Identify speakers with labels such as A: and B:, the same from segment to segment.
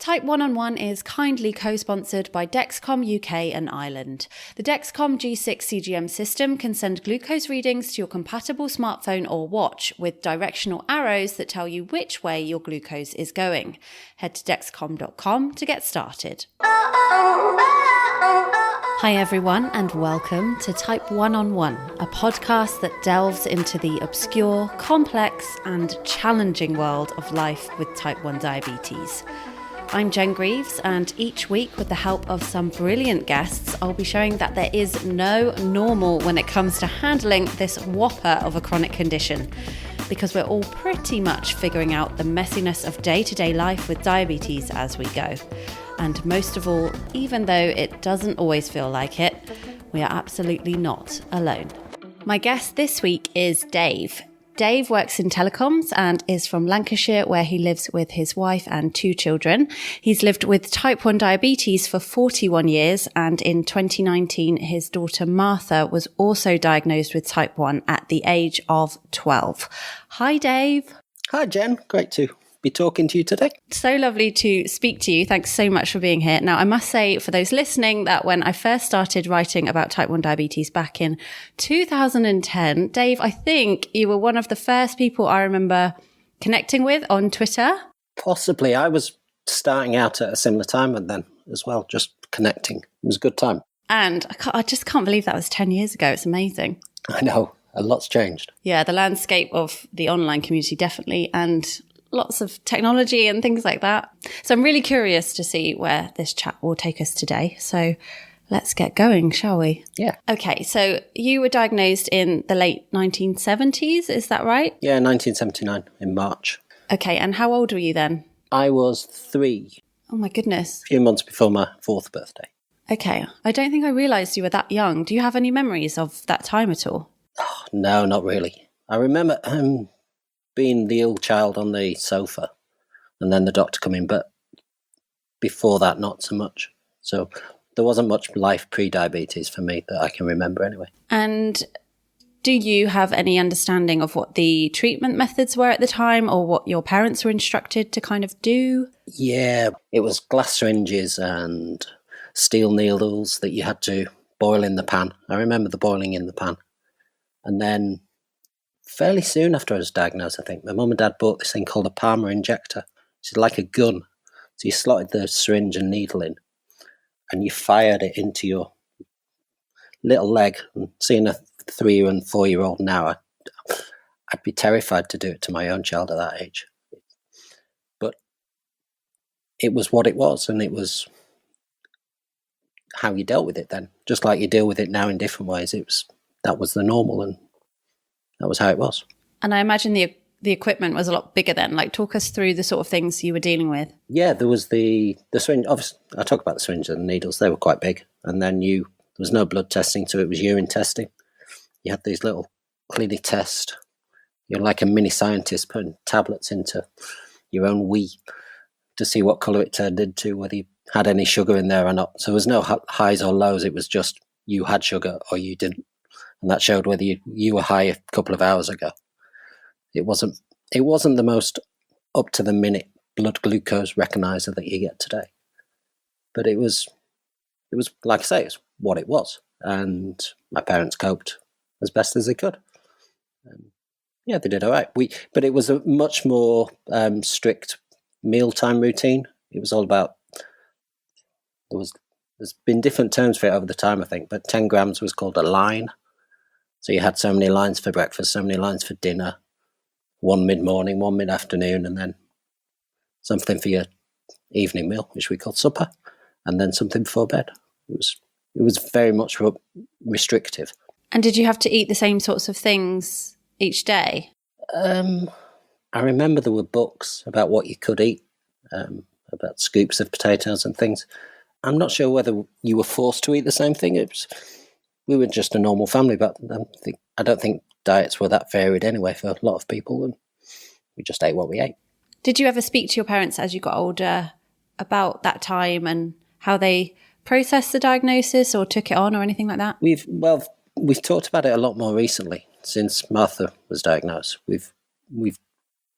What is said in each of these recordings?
A: Type 1 is kindly co-sponsored by Dexcom UK and Ireland. The Dexcom G6 CGM system can send glucose readings to your compatible smartphone or watch with directional arrows that tell you which way your glucose is going. Head to dexcom.com to get started. Hi everyone and welcome to Type 1, a podcast that delves into the obscure, complex and challenging world of life with Type 1 diabetes. I'm Jen Grieves, and each week, with the help of some brilliant guests, I'll be showing that there is no normal when it comes to handling this whopper of a chronic condition, because we're all pretty much figuring out the messiness of day-to-day life with diabetes as we go. And most of all, even though it doesn't always feel like it, we are absolutely not alone. My guest this week is Dave. Dave works in telecoms and is from Lancashire, where he lives with his wife and 2 children. He's lived with type 1 diabetes for 41 years, and in 2019, his daughter Martha was also diagnosed with type 1 at the age of 12. Hi, Dave.
B: Hi, Jen. Great to be talking to you today.
A: So lovely to speak to you. Thanks so much for being here. Now, I must say for those listening that when I first started writing about type 1 diabetes back in 2010, Dave, I think you were one of the first people I remember connecting with on Twitter.
B: Possibly. I was starting out at a similar time and then as well, just connecting. It was a good time.
A: And I just can't believe that was 10 years ago. It's amazing.
B: I know. A lot's changed.
A: Yeah, the landscape of the online community definitely, and lots of technology and things like that. So I'm really curious to see where this chat will take us today. So let's get going, shall we?
B: Yeah.
A: Okay, so you were diagnosed in the late 1970s, is that right?
B: Yeah, 1979 in March.
A: Okay, and how old were you then?
B: I was 3.
A: Oh my goodness.
B: A few months before my 4th birthday.
A: Okay, I don't think I realised you were that young. Do you have any memories of that time at all?
B: Oh, no, not really. I remember being the ill child on the sofa and then the doctor coming, but before that, not so much. So there wasn't much life pre-diabetes for me that I can remember anyway.
A: And do you have any understanding of what the treatment methods were at the time, or what your parents were instructed to kind of do?
B: Yeah, it was glass syringes and steel needles that you had to boil in the pan. I remember the boiling in the pan. And then fairly soon after I was diagnosed, I think, my mum and dad bought this thing called a Palmer Injector. It's like a gun. So you slotted the syringe and needle in and you fired it into your little leg. And seeing a 3 and 4-year-old now, I'd be terrified to do it to my own child at that age. But it was what it was, and it was how you dealt with it then. Just like you deal with it now in different ways. That was the normal, and that was how it was.
A: And I imagine the equipment was a lot bigger then. Like, talk us through the sort of things you were dealing with.
B: Yeah, there was the syringe. Obviously, I talk about the syringe and the needles. They were quite big. And then there was no blood testing, so it was urine testing. You had these little clinic test. You're like a mini scientist putting tablets into your own wee to see what colour it turned into, whether you had any sugar in there or not. So there was no highs or lows. It was just you had sugar or you didn't. And that showed whether you were high a couple of hours ago. It wasn't the most up-to-the-minute blood glucose recognizer that you get today. But it was like I say, it's what it was. And my parents coped as best as they could. Yeah, they did all right. But it was a much more strict mealtime routine. It was all about, there's been different terms for it over the time, I think, but 10 grams was called a line. So you had so many lines for breakfast, so many lines for dinner, 1 mid-morning, 1 mid-afternoon, and then something for your evening meal, which we called supper, and then something before bed. It was very much restrictive.
A: And did you have to eat the same sorts of things each day?
B: I remember there were books about what you could eat, about scoops of potatoes and things. I'm not sure whether you were forced to eat the same thing. We were just a normal family, but I don't think diets were that varied anyway for a lot of people, and we just ate what we ate.
A: Did you ever speak to your parents as you got older about that time and how they processed the diagnosis or took it on or anything like that?
B: We've talked about it a lot more recently since Martha was diagnosed. We've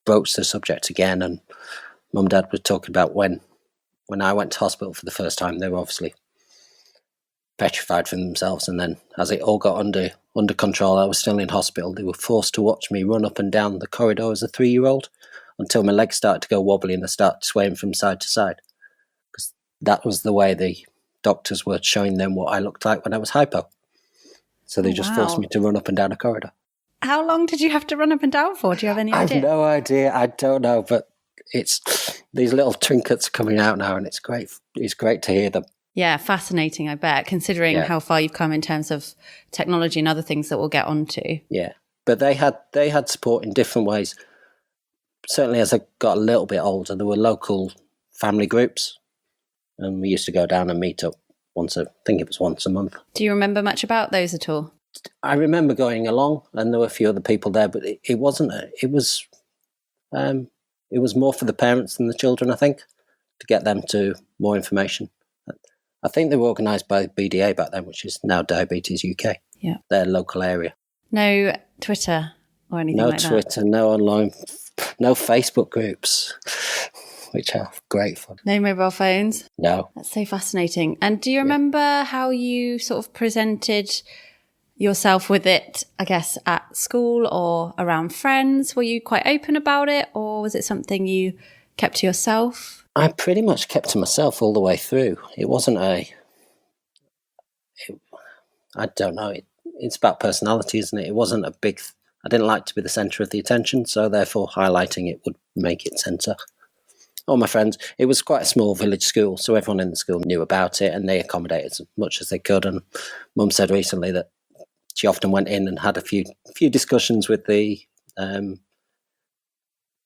B: broached the subject again, and Mum and Dad were talking about when when I went to hospital for the first time, they were obviously petrified from themselves. And then as it all got under control, I was still in hospital. They were forced to watch me run up and down the corridor as a 3-year-old until my legs started to go wobbly and I started swaying from side to side. Because that was the way the doctors were showing them what I looked like when I was hypo. So they just forced me to run up and down a corridor.
A: How long did you have to run up and down for? Do you have any idea?
B: I have no idea. I don't know, but it's these little trinkets coming out now, and it's great. It's great to hear them.
A: Yeah, fascinating, I bet, considering how far you've come in terms of technology and other things that we'll get onto.
B: Yeah, but they had support in different ways. Certainly as I got a little bit older, there were local family groups, and we used to go down and meet up once a month. Do
A: you remember much about those at all?
B: I remember going along, and there were a few other people there, but it wasn't. It was more for the parents than the children, I think, to get them to more information. I think they were organised by BDA back then, which is now Diabetes UK.
A: Yeah,
B: their local area.
A: No Twitter or anything like that.
B: No Twitter, no online, no Facebook groups, which are great fun.
A: No mobile phones?
B: No.
A: That's so fascinating. And do you remember how you sort of presented yourself with it, I guess, at school or around friends? Were you quite open about it, or was it something you kept to yourself?
B: I pretty much kept to myself all the way through. It wasn't I don't know. It's about personality, isn't it? It wasn't a big... I didn't like to be the centre of the attention, so therefore highlighting it would make it centre. All my friends, it was quite a small village school, so everyone in the school knew about it and they accommodated as much as they could. And Mum said recently that she often went in and had a few discussions with the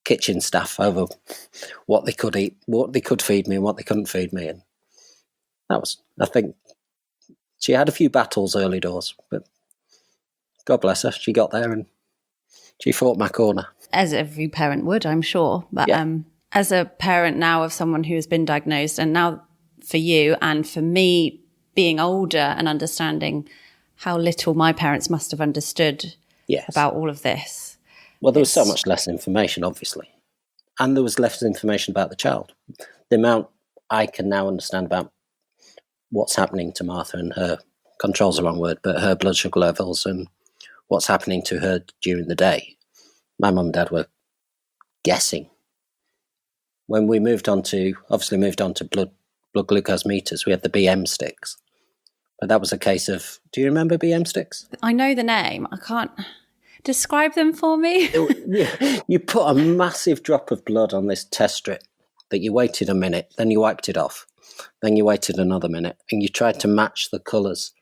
B: kitchen staff over what they could eat, what they could feed me and what they couldn't feed me. And that was, I think, she had a few battles early doors, but God bless her, she got there and she fought my corner.
A: As every parent would, I'm sure. But as a parent now of someone who has been diagnosed, and now for you and for me being older and understanding how little my parents must have understood about all of this.
B: Well, there was so much less information, obviously. And there was less information about the child. The amount I can now understand about what's happening to Martha and her, control's the wrong word, but her blood sugar levels and what's happening to her during the day. My mum and dad were guessing. When we moved on to blood glucose meters, we had the BM sticks. But that was a case of, do you remember BM sticks?
A: I know the name. I can't... Describe them for me.
B: You put a massive drop of blood on this test strip that you waited a minute, then you wiped it off, then you waited another minute, and you tried to match the colours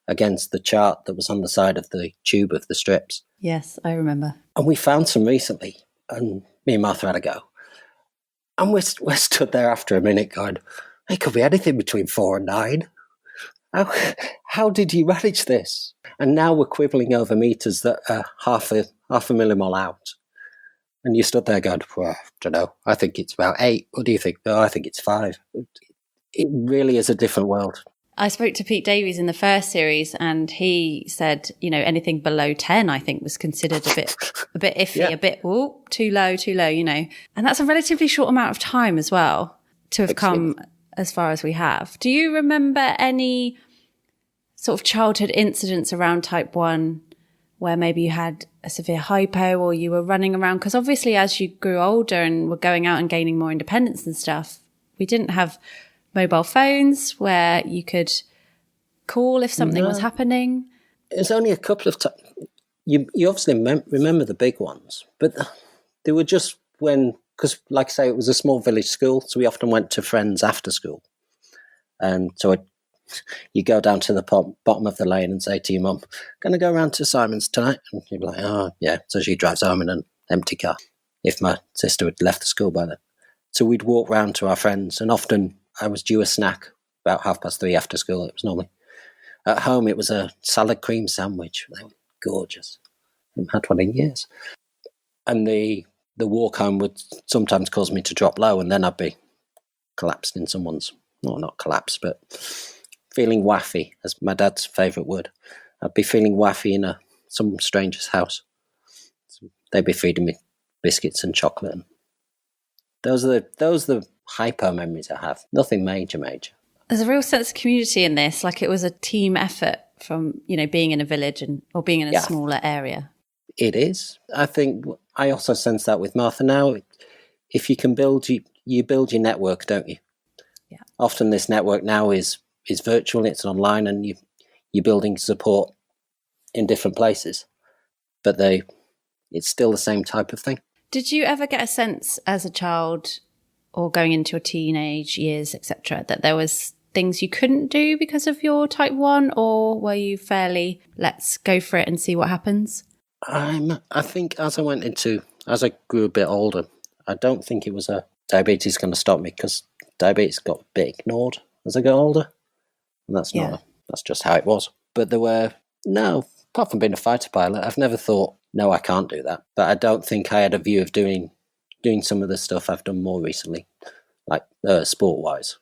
B: against the chart that was on the side of the tube of the strips.
A: Yes, I remember.
B: And we found some recently, and me and Martha had a go. And we're stood there after a minute going, it could be anything between 4 and 9. How did you manage this? And now we're quibbling over meters that are half a millimole out. And you stood there going, well, I don't know, I think it's about 8. What do you think? Oh, I think it's 5. It really is a different world.
A: I spoke to Pete Davies in the first series and he said, anything below 10, I think was considered a bit iffy, a bit, too low, And that's a relatively short amount of time as well to have come as far as we have. Do you remember any sort of childhood incidents around type 1 where maybe you had a severe hypo or you were running around? Because obviously as you grew older and were going out and gaining more independence and stuff, we didn't have mobile phones where you could call if something was happening.
B: It's only a couple of times. You obviously remember the big ones, but they were just when, because like I say, it was a small village school, so we often went to friends after school. And so you go down to the bottom of the lane and say to your mum, going to go around to Simon's tonight? And you'd be like, oh, yeah. So she drives home in an empty car, if my sister had left the school by then. So we'd walk round to our friends, and often I was due a snack about 3:30 after school. It was normally. At home, it was a salad cream sandwich. They were gorgeous. I haven't had one in years. And the walk home would sometimes cause me to drop low, and then I'd be collapsed in someone's, well, not collapsed, but feeling waffy, as my dad's favourite word. I'd be feeling waffy in some stranger's house. So they'd be feeding me biscuits and chocolate. And those are the hypo memories I have. Nothing major.
A: There's a real sense of community in this, like it was a team effort from, being in a village or being in a smaller area.
B: It is. I think I also sense that with Martha now. If you can build, you build your network, don't you?
A: Yeah.
B: Often this network now is virtual, it's online, and you're building support in different places. But it's still the same type of thing.
A: Did you ever get a sense as a child or going into your teenage years, etc., that there was things you couldn't do because of your type 1, or were you fairly, let's go for it and see what happens?
B: I think as I grew a bit older, I don't think it was a diabetes going to stop me, because diabetes got a bit ignored as I got older. And that's just how it was. But apart from being a fighter pilot, I've never thought, no, I can't do that. But I don't think I had a view of doing some of the stuff I've done more recently, like sport-wise.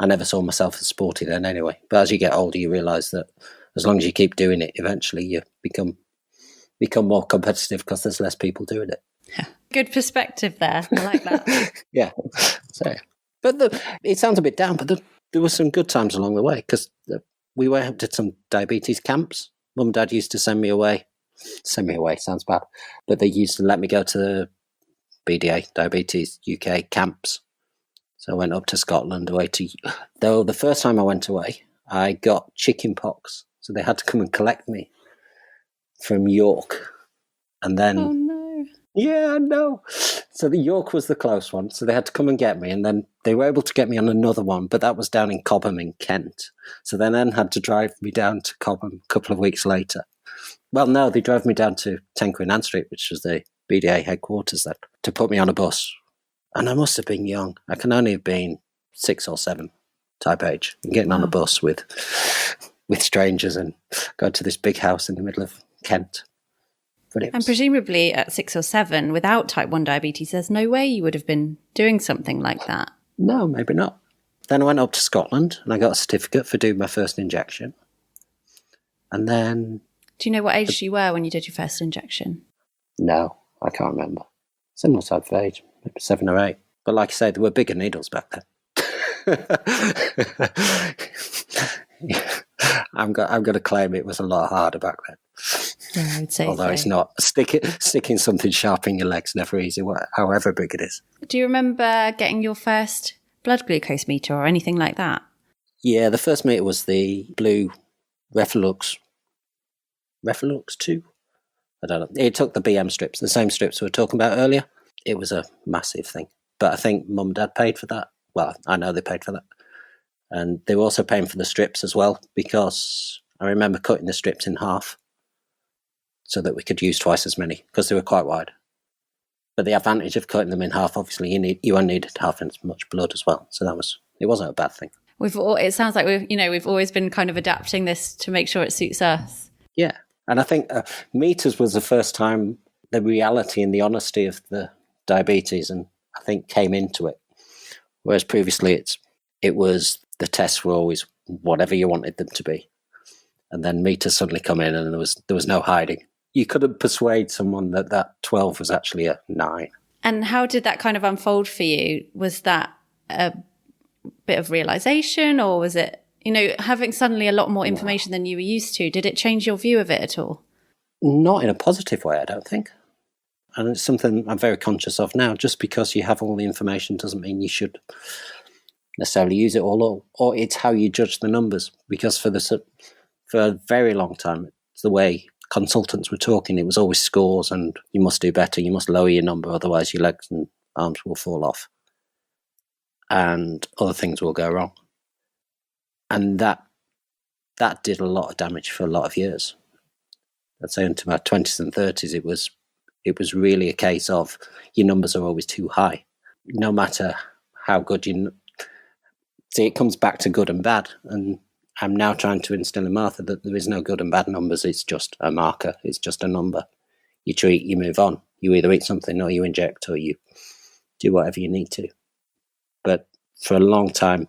B: I never saw myself as sporty then anyway. But as you get older, you realise that as long as you keep doing it, eventually you become more competitive because there's less people doing it.
A: Good perspective there. I like that.
B: Yeah. So, but it sounds a bit down, but there were some good times along the way, because we did some diabetes camps. Mum and Dad used to send me away. Send me away sounds bad, but they used to let me go to the BDA, Diabetes UK camps. So I went up to Scotland though the first time I went away, I got chicken pox. So they had to come and collect me from York. And then...
A: Oh, no.
B: Yeah, I know. So the York was the close one. So they had to come and get me. And then they were able to get me on another one, but that was down in Cobham in Kent. So they then had to drive me down to Cobham a couple of weeks later. Well, no, they drove me down to 10 Queen Anne Street, which was the BDA headquarters then, to put me on a bus. And I must have been young. I can only have been 6 or 7 type age. And getting on a bus with strangers and going to this big house in the middle of Kent.
A: And presumably at 6 or 7, without type 1 diabetes, there's no way you would have been doing something like that.
B: No, maybe not. Then I went up to Scotland and I got a certificate for doing my first injection. And then...
A: Do you know what age you were when you did your first injection?
B: No, I can't remember. Similar type of age, maybe 7 or 8. But like I say, there were bigger needles back then. I'm going to claim it was a lot harder back then.
A: Yeah, I would say
B: Although it's not. Sticking something sharp in your leg's never easy, however big it is. Do
A: you remember getting your first blood glucose meter or anything like that?
B: Yeah, the first meter was the blue Reflux 2? I don't know. It took the BM strips, the same strips we were talking about earlier. It was a massive thing. But I think Mum and Dad paid for that. Well, I know they paid for that. And they were also paying for the strips as well, because I remember cutting the strips in half so that we could use twice as many, because they were quite wide. But the advantage of cutting them in half, obviously, you only needed half as much blood as well. So it wasn't a bad thing.
A: It sounds like we've always been kind of adapting this to make sure it suits us.
B: Yeah. And I think meters was the first time the reality and the honesty of the diabetes, and I think came into it. Whereas previously it was the tests were always whatever you wanted them to be. And then meters suddenly come in and there was no hiding. You couldn't persuade someone that 12 was actually a 9.
A: And how did that kind of unfold for you? Was that a bit of realization, or was it, having suddenly a lot more information than you were used to? Did it change your view of it at all?
B: Not in a positive way, I don't think. And it's something I'm very conscious of now. Just because you have all the information doesn't mean you should necessarily use it all, or it's how you judge the numbers. Because for a very long time, it's the way consultants were talking. It was always scores, and you must do better, you must lower your number, otherwise your legs and arms will fall off. And other things will go wrong. And that did a lot of damage for a lot of years. I'd say into my 20s and 30s, it was really a case of your numbers are always too high. No matter how good see, it comes back to good and bad. And I'm now trying to instill in Martha that there is no good and bad numbers. It's just a marker. It's just a number. You treat, you move on. You either eat something or you inject or you do whatever you need to. But for a long time,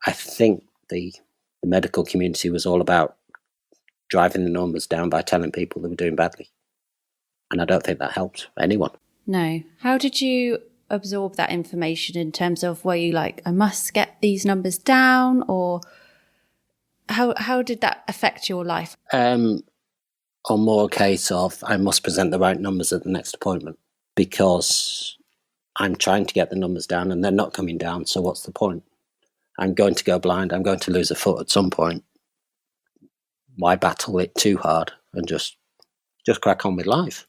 B: I think the medical community was all about driving the numbers down by telling people they were doing badly. And I don't think that helped anyone.
A: No. How did you absorb that information in terms of, were you like, I must get these numbers down, or how did that affect your life?
B: Or more a case of, I must present the right numbers at the next appointment because I'm trying to get the numbers down and they're not coming down. So what's the point? I'm going to go blind. I'm going to lose a foot at some point. Why battle it too hard and just crack on with life?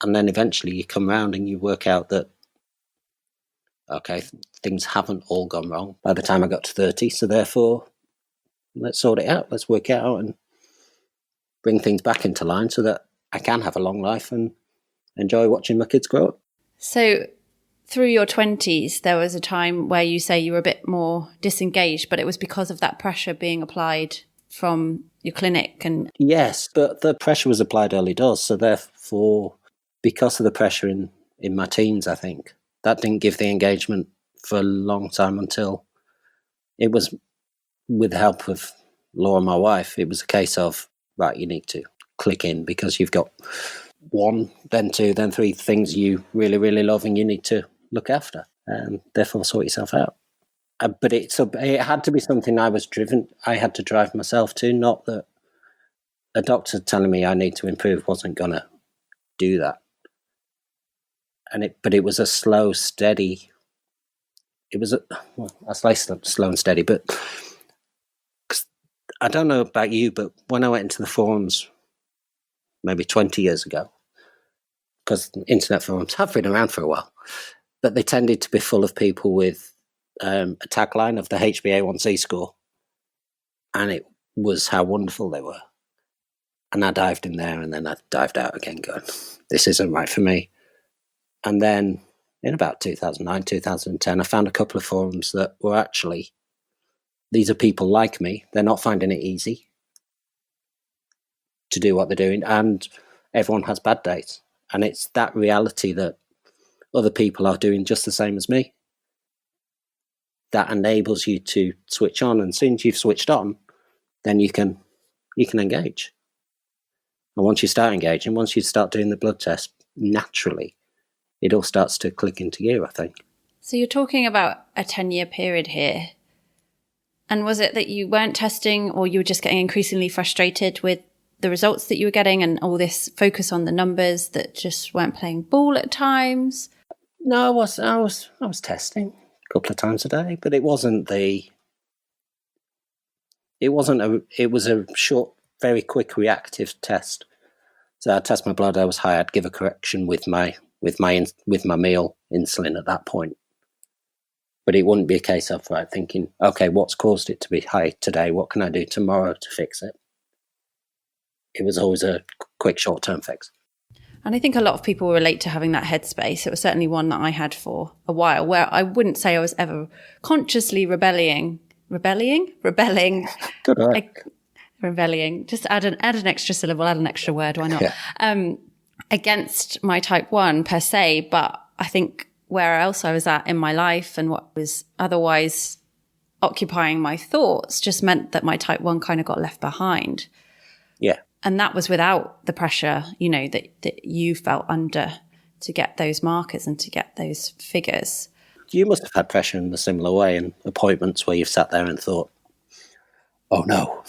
B: And then eventually you come round and you work out that, okay, things haven't all gone wrong by the time I got to 30. So therefore, let's sort it out. Let's work it out and bring things back into line so that I can have a long life and enjoy watching my kids grow up.
A: So through your 20s, there was a time where you say you were a bit more disengaged, but it was because of that pressure being applied from your clinic. And
B: yes, but the pressure was applied early doors. So therefore, because of the pressure in my teens, I think, that didn't give the engagement for a long time until it was with the help of Laura, my wife. It was a case of, right, you need to click in because you've got 1, then 2, then 3 things you really, really love and you need to look after, and therefore sort yourself out. But it had to be something I had to drive myself to, not that a doctor telling me I need to improve wasn't going to do that. But it was a slow, steady, I say slow and steady, but I don't know about you, but when I went into the forums maybe 20 years ago, because internet forums have been around for a while, but they tended to be full of people with a tagline of the HbA1c score, and it was how wonderful they were. And I dived in there, and then I dived out again going, this isn't right for me. And then in about 2009, 2010, I found a couple of forums that were actually, these are people like me. They're not finding it easy to do what they're doing, and everyone has bad days. And it's that reality that other people are doing just the same as me that enables you to switch on. And as soon as you've switched on, then you can engage. And once you start engaging, once you start doing the blood test, naturally, it all starts to click into gear, I think.
A: so you're talking about a 10-year period here. And was it that you weren't testing, or you were just getting increasingly frustrated with the results that you were getting and all this focus on the numbers that just weren't playing ball at times?
B: No, I was testing a couple of times a day, but it was a short, very quick reactive test. So I'd test my blood, I was high, I'd give a correction with my meal insulin at that point. But it wouldn't be a case of thinking, okay, what's caused it to be high today? What can I do tomorrow to fix it? It was always a quick short-term fix.
A: And I think a lot of people relate to having that headspace. It was certainly one that I had for a while, where I wouldn't say I was ever consciously rebelling.
B: Good, all right.
A: Rebelling. Just add an extra syllable, add an extra word. Why not?
B: Yeah.
A: Against my type 1 per se, but I think where else I was at in my life and what was otherwise occupying my thoughts just meant that my type 1 kind of got left behind.
B: Yeah.
A: And that was without the pressure, that you felt under to get those markers and to get those figures.
B: You must have had pressure in a similar way in appointments where you've sat there and thought, oh no,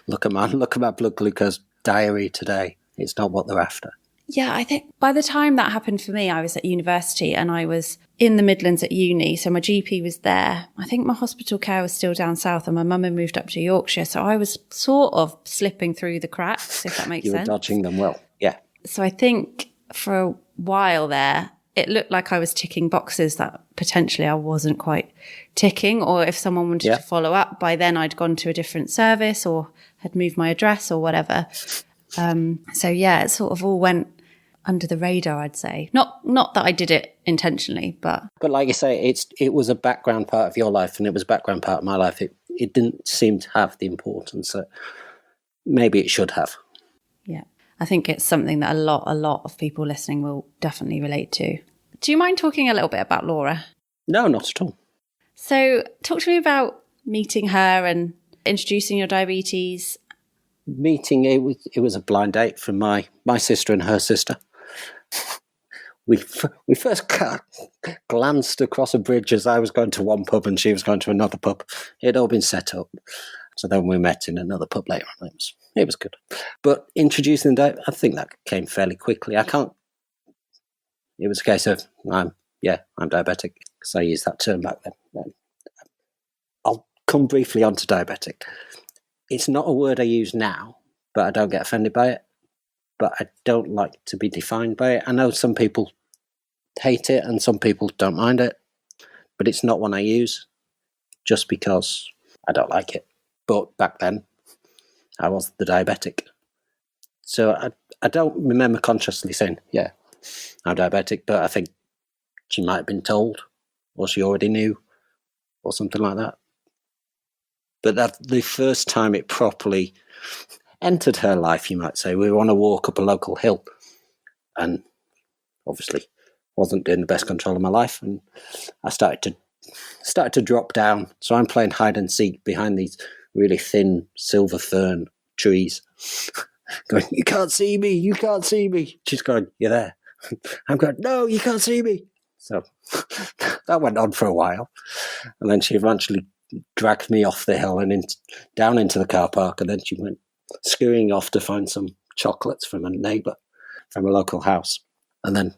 B: look at my blood glucose diary today. It's not what they're after.
A: Yeah, I think by the time that happened for me, I was at university and I was in the Midlands at uni. So my GP was there. I think my hospital care was still down south and my mum had moved up to Yorkshire. So I was sort of slipping through the cracks, if that makes sense.
B: You were dodging them well, yeah.
A: So I think for a while there, it looked like I was ticking boxes that potentially I wasn't quite ticking. Or if someone wanted to follow up, by then I'd gone to a different service or had moved my address or whatever. So yeah, it sort of all went under the radar, I'd say. Not that I did it intentionally, but
B: like you say, it was a background part of your life, and it was a background part of my life. It didn't seem to have the importance that maybe it should have.
A: Yeah, I think it's something that a lot of people listening will definitely relate to. Do you mind talking a little bit about Laura?
B: No, not at all.
A: So, talk to me about meeting her and introducing your diabetes.
B: Meeting, it was a blind date from my sister and her sister. we first glanced across a bridge as I was going to one pub and she was going to another pub. It had all been set up. So then we met in another pub later on. It was good. But introducing the I think that came fairly quickly. It was a case of, I'm diabetic, because I used that term back then. I'll come briefly onto diabetic. It's not a word I use now, but I don't get offended by it. But I don't like to be defined by it. I know some people hate it and some people don't mind it, but it's not one I use just because I don't like it. But back then, I was the diabetic. So I don't remember consciously saying, yeah, I'm diabetic, but I think she might have been told, or she already knew, or something like that. But that the first time it properly entered her life, you might say, we were on a walk up a local hill, and obviously wasn't doing the best control of my life, and I started to drop down. So I'm playing hide and seek behind these really thin silver fern trees, going, you can't see me, you can't see me. She's going, you're there. I'm going, no, you can't see me. So that went on for a while, and then she eventually dragged me off the hill and down into the car park, and then she went scurrying off to find some chocolates from a neighbour, from a local house. And then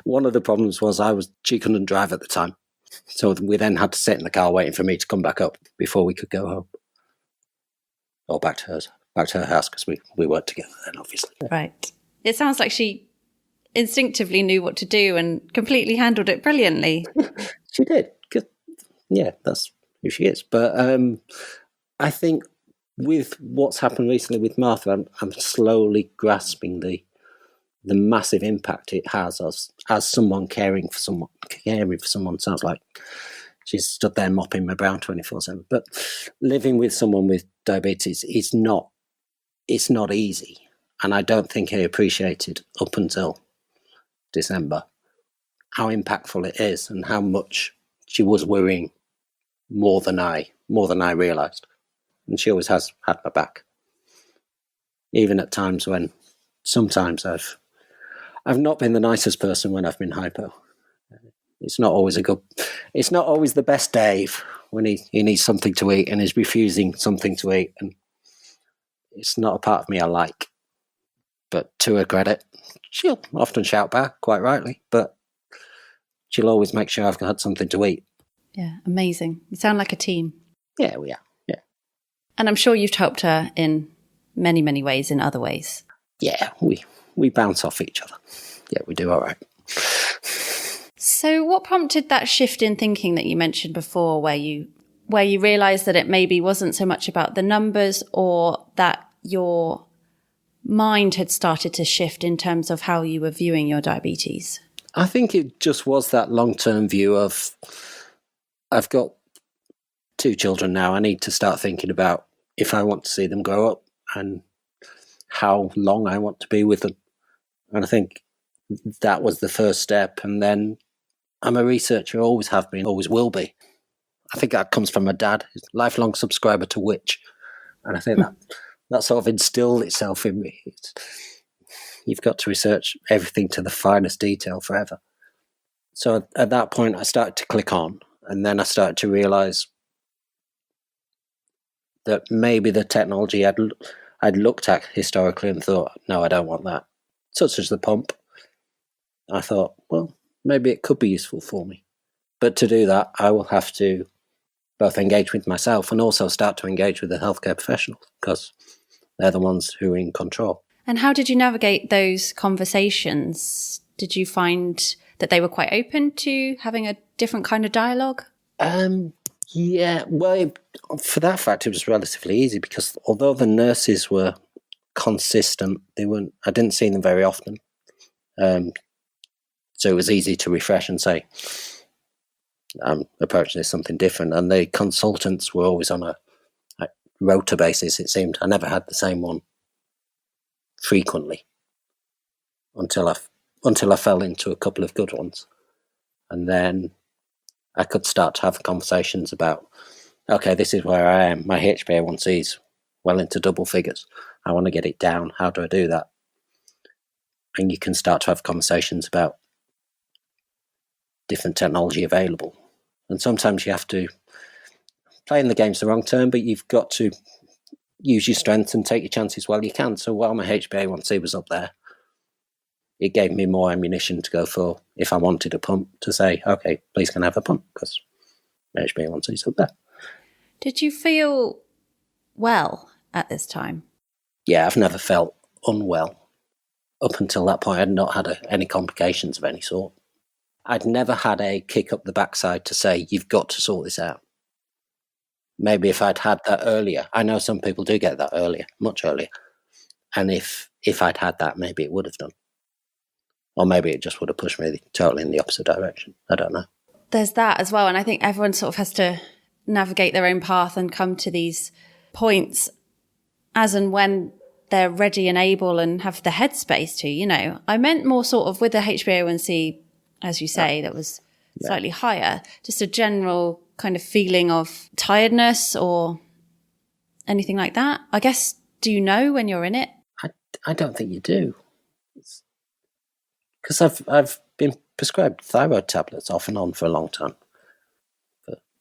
B: one of the problems was she couldn't drive at the time, so we then had to sit in the car waiting for me to come back up before we could go home, or back to her house, because we weren't together then, obviously.
A: Right. It sounds like she instinctively knew what to do and completely handled it brilliantly.
B: She did. Yeah, that's who she is. But I think with what's happened recently with Martha, I'm slowly grasping the massive impact it has as someone caring for someone. Sounds like she's stood there mopping my brow 24/7. But living with someone with diabetes is not easy, and I don't think I appreciated up until December how impactful it is and how much she was worrying more than I realised. And she always has had my back, even at times when sometimes I've not been the nicest person when I've been hypo. It's not always the best Dave when he needs something to eat and is refusing something to eat, and it's not a part of me I like. But to her credit, she'll often shout back, quite rightly, but she'll always make sure I've had something to eat.
A: Yeah, amazing. You sound like a team.
B: Yeah, we are. Yeah.
A: And I'm sure you've helped her in many, many ways, in other ways.
B: Yeah, we bounce off each other. Yeah, we do all right.
A: So what prompted that shift in thinking that you mentioned before, where you realised that it maybe wasn't so much about the numbers, or that your mind had started to shift in terms of how you were viewing your diabetes?
B: I think it just was that long-term view of, I've got 2 children now. I need to start thinking about if I want to see them grow up and how long I want to be with them. And I think that was the first step. And then I'm a researcher, always have been, always will be. I think that comes from my dad, who's a lifelong subscriber to Witch. And I think that sort of instilled itself in me. You've got to research everything to the finest detail forever. So at that point, I started to click on, and then I started to realise that maybe the technology I'd looked at historically and thought, no, I don't want that, such as the pump. I thought, well, maybe it could be useful for me. But to do that, I will have to both engage with myself and also start to engage with the healthcare professionals, because they're the ones who are in control.
A: And how did you navigate those conversations? Did you find that they were quite open to having a different kind of dialogue?
B: Yeah, well, for that fact, it was relatively easy, because although the nurses were consistent, I didn't see them very often. So it was easy to refresh and say, I'm approaching this something different. And the consultants were always on a rota basis, it seemed. I never had the same one frequently until I fell into a couple of good ones. And then I could start to have conversations about, okay, this is where I am. My HbA1c is well into double figures. I want to get it down. How do I do that? and you can start to have conversations about different technology available. And sometimes you have to play in the game's the wrong term, but you've got to use your strength and take your chances while you can. So while my HbA1c was up there, it gave me more ammunition to go for if I wanted a pump, to say, okay, please can I have a pump, because my HbA1c is up there.
A: Did you feel well at this time?
B: Yeah, I've never felt unwell. Up until that point, I'd not had any complications of any sort. I'd never had a kick up the backside to say, you've got to sort this out. Maybe if I'd had that earlier, I know some people do get that earlier, much earlier. And if I'd had that, maybe it would have done. Or maybe it just would have pushed me totally in the opposite direction. I don't know.
A: There's that as well. And I think everyone sort of has to navigate their own path and come to these points as and when they're ready and able and have the headspace to, you know. I meant more sort of with the HbA1c, as you say, that was slightly higher, just a general kind of feeling of tiredness or anything like that. I guess, do you know when you're in it?
B: I don't think you do. Because I've been prescribed thyroid tablets off and on for a long time.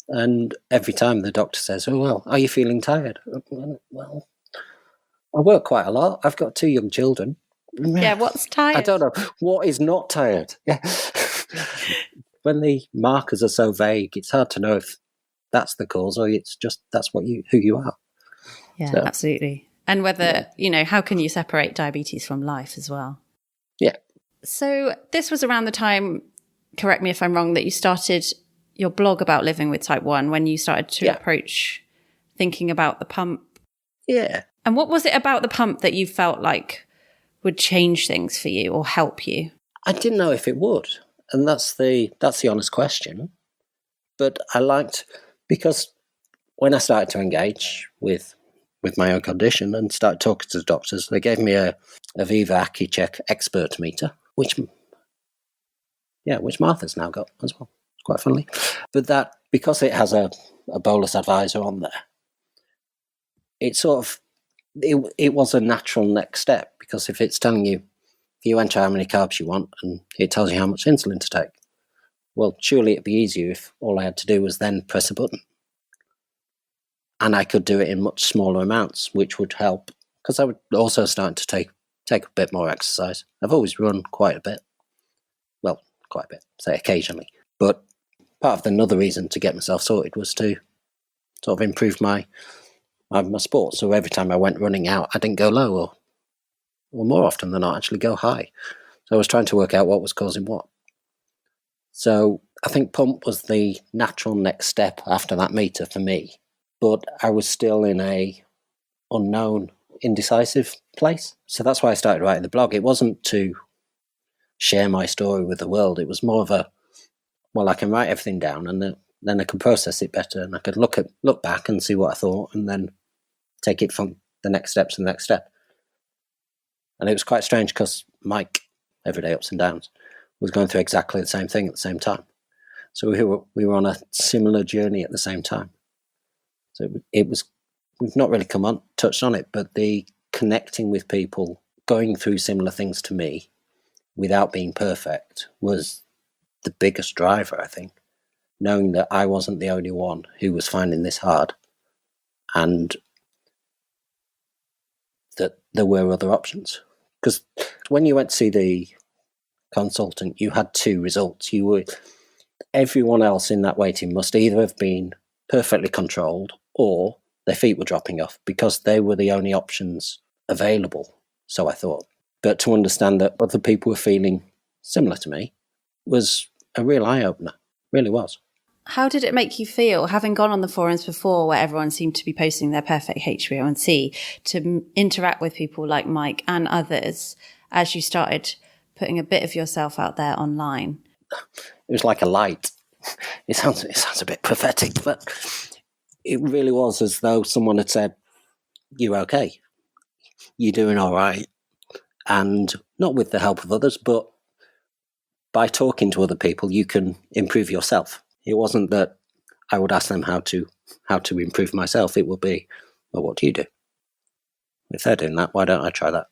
B: And every time the doctor says, oh, well, are you feeling tired? Well, I work quite a lot. I've got 2 young children.
A: Yeah, what's tired?
B: I don't know. What is not tired? Yeah. When the markers are so vague, it's hard to know if that's the cause or it's just that's who you are.
A: Yeah, so, absolutely. And whether, you know, how can you separate diabetes from life as well?
B: Yeah.
A: So this was around the time, correct me if I'm wrong, that you started your blog about living with type 1, when you started to approach thinking about the pump.
B: Yeah.
A: And what was it about the pump that you felt like would change things for you or help you?
B: I didn't know if it would. And that's the honest question. But I liked, because when I started to engage with my own condition and started talking to the doctors, they gave me a Viva AccuCheck expert meter, which Martha's now got as well. It's quite funny. But that, because it has a bolus advisor on there, it sort of, it was a natural next step, because if it's telling you, you enter how many carbs you want and it tells you how much insulin to take, well, surely it'd be easier if all I had to do was then press a button. And I could do it in much smaller amounts, which would help, because I would also start to take a bit more exercise. I've always run quite a bit. Well, quite a bit, say occasionally. But part of another reason to get myself sorted was to sort of improve my sport. So every time I went running out, I didn't go low, or more often than not, actually go high. So I was trying to work out what was causing what. So I think pump was the natural next step after that meter for me. But I was still in a unknown, indecisive place. So that's why I started writing the blog. It wasn't to share my story with the world. It was more of I can write everything down and then I can process it better, and I could look back and see what I thought and then take it from the next step to the next step. And it was quite strange because Mike, Everyday Ups and Downs, was going through exactly the same thing at the same time. So we were on a similar journey at the same time. So we've not really touched on it, but the connecting with people going through similar things to me without being perfect was the biggest driver, I think. Knowing that I wasn't the only one who was finding this hard, and that there were other options. Because when you went to see the consultant, you had 2 results. Everyone else in that waiting must either have been perfectly controlled or their feet were dropping off, because they were the only options available, so I thought. But to understand that other people were feeling similar to me was a real eye-opener, really was.
A: How did it make you feel, having gone on the forums before where everyone seemed to be posting their perfect HbA1c, to interact with people like Mike and others as you started putting a bit of yourself out there online?
B: It was like a light. It sounds a bit pathetic, but it really was as though someone had said, you're okay, you're doing all right. And not with the help of others, but by talking to other people, you can improve yourself. It wasn't that I would ask them how to improve myself. It would be, well, what do you do? If they're doing that, why don't I try that?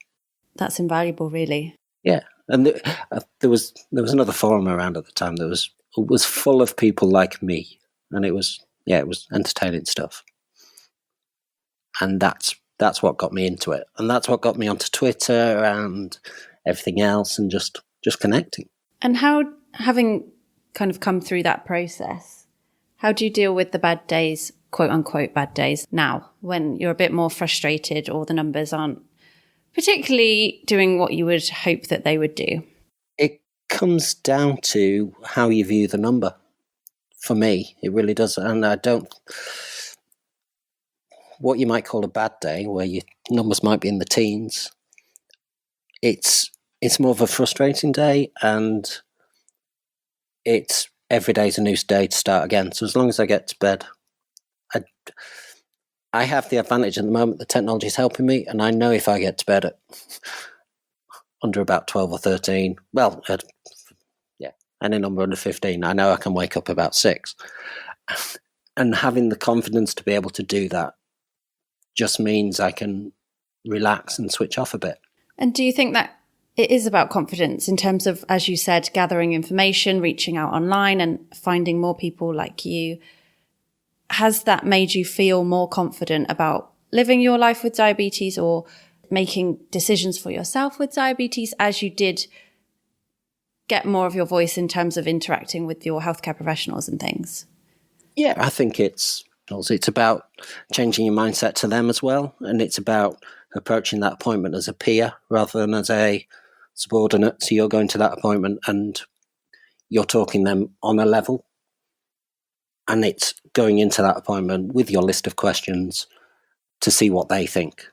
A: That's invaluable, really.
B: Yeah, and there was another forum around at the time that was full of people like me, and it was entertaining stuff, and that's what got me into it, and that's what got me onto Twitter and everything else, and just connecting.
A: And how, having kind of come through that process, how do you deal with the bad days, quote unquote bad days, now when you're a bit more frustrated or the numbers aren't particularly doing what you would hope that they would do?
B: It comes down to how you view the number. For me, it really does. And I don't, what you might call a bad day, where your numbers might be in the teens, it's more of a frustrating day, and it's every day's a new day to start again. So as long as I get to bed, I have the advantage at the moment. The technology is helping me, and I know if I get to bed at under about 12 or 13, well, any number under 15, I know I can wake up about 6. And having the confidence to be able to do that just means I can relax and switch off a bit.
A: And do you think that it is about confidence in terms of, as you said, gathering information, reaching out online and finding more people like you? Has that made you feel more confident about living your life with diabetes or making decisions for yourself with diabetes as you did get more of your voice in terms of interacting with your healthcare professionals and things?
B: Yeah, I think it's about changing your mindset to them as well, and it's about approaching that appointment as a peer rather than as a subordinate. So you're going to that appointment and you're talking them on a level, and it's going into that appointment with your list of questions to see what they think.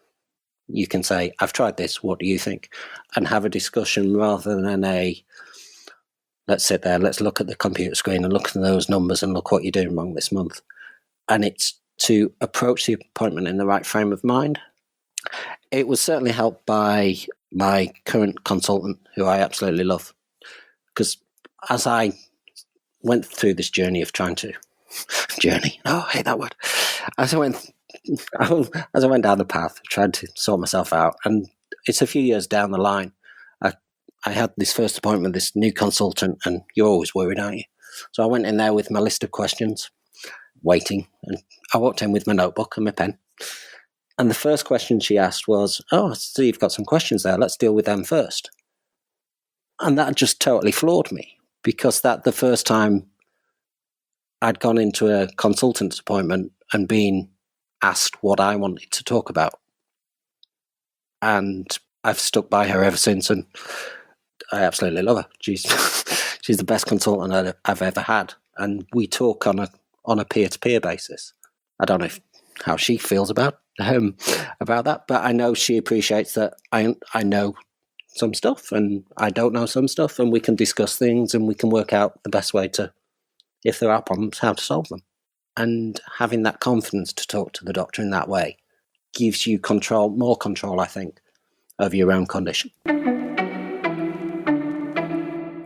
B: You can say, I've tried this, what do you think? And have a discussion rather than let's sit there, let's look at the computer screen and look at those numbers and look what you're doing wrong this month. And it's to approach the appointment in the right frame of mind. It was certainly helped by my current consultant, who I absolutely love. Because as I went through this journey of trying to... I hate that word. As I went down the path, trying to sort myself out, and it's a few years down the line, I had this first appointment with this new consultant, and you're always worried, aren't you? So I went in there with my list of questions, waiting, and I walked in with my notebook and my pen. And the first question she asked was, I see you've got some questions there, let's deal with them first. And that just totally floored me, because the first time I'd gone into a consultant's appointment and been asked what I wanted to talk about. And I've stuck by her ever since, and I absolutely love her. She's the best consultant I've ever had, and we talk on a peer-to-peer basis. I don't know how she feels about that, but I know she appreciates that I know some stuff and I don't know some stuff, and we can discuss things and we can work out the best way to, if there are problems, how to solve them. And having that confidence to talk to the doctor in that way gives you more control, I think, of your own condition.